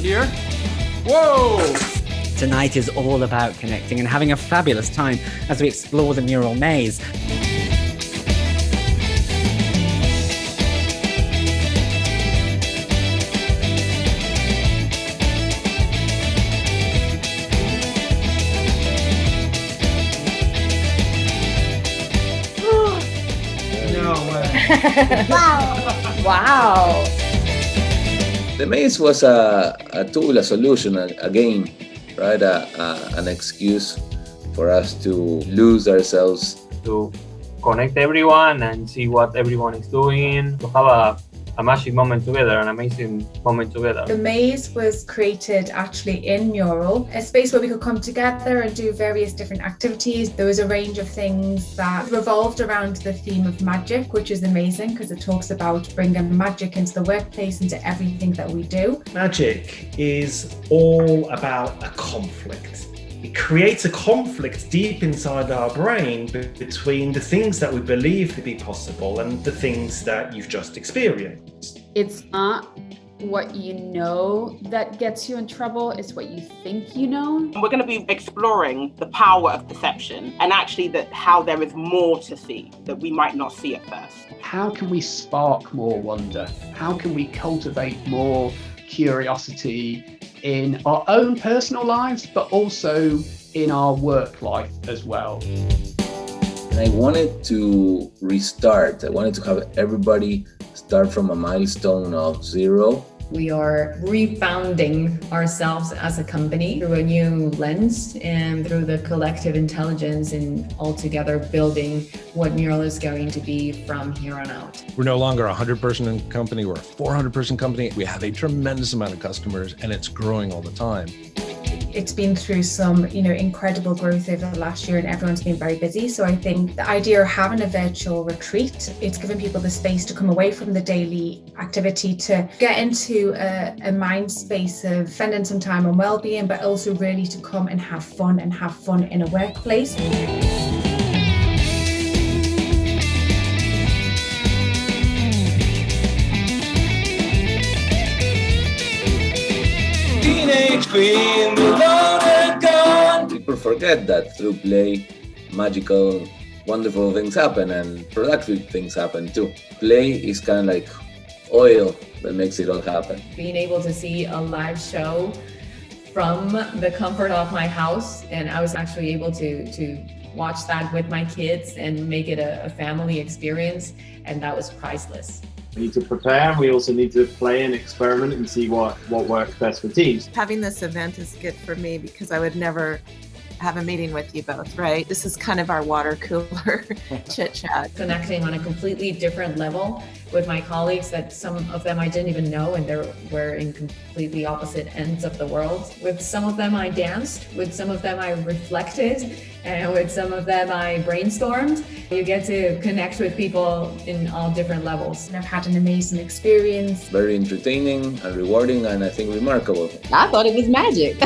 here. Whoa! Tonight is all about connecting and having a fabulous time as we explore the mural maze. No way. Wow. The maze was a tool, a solution, a game, right? An excuse for us to lose ourselves. To connect everyone and see what everyone is doing, to have a magic moment together, an amazing moment together. The maze was created actually in Mural, a space where we could come together and do various different activities. There was a range of things that revolved around the theme of magic, which is amazing because it talks about bringing magic into the workplace, into everything that we do. Magic is all about a conflict. It creates a conflict deep inside our brain between the things that we believe to be possible and the things that you've just experienced. It's not what you know that gets you in trouble, it's what you think you know. We're going to be exploring the power of perception and actually how there is more to see that we might not see at first. How can we spark more wonder? How can we cultivate more curiosity in our own personal lives, but also in our work life as well? And I wanted to restart. I wanted to have everybody start from a milestone of 0. We are refounding ourselves as a company through a new lens and through the collective intelligence and altogether building what Mural is going to be from here on out. We're no longer a 100-person company, we're a 400-person company. We have a tremendous amount of customers and it's growing all the time. It's been through some, incredible growth over the last year and everyone's been very busy. So I think the idea of having a virtual retreat, it's given people the space to come away from the daily activity to get into a mind space of spending some time on well-being, but also really to come and have fun in a workplace. Teenage queen without a gun. People forget that through play, magical, wonderful things happen and productive things happen too. Play is kind of like oil that makes it all happen. Being able to see a live show from the comfort of my house, and I was actually able to watch that with my kids and make it a family experience, and that was priceless. We need to prepare. We also need to play and experiment and see what works best for teams. Having this event is good for me because I would never have a meeting with you both, right? This is kind of our water cooler chit chat. Connecting on a completely different level with my colleagues that some of them I didn't even know, and we're in completely opposite ends of the world. With some of them I danced, with some of them I reflected, and with some of them I brainstormed. You get to connect with people in all different levels. And I've had an amazing experience. Very entertaining and rewarding and I think remarkable. I thought it was magic.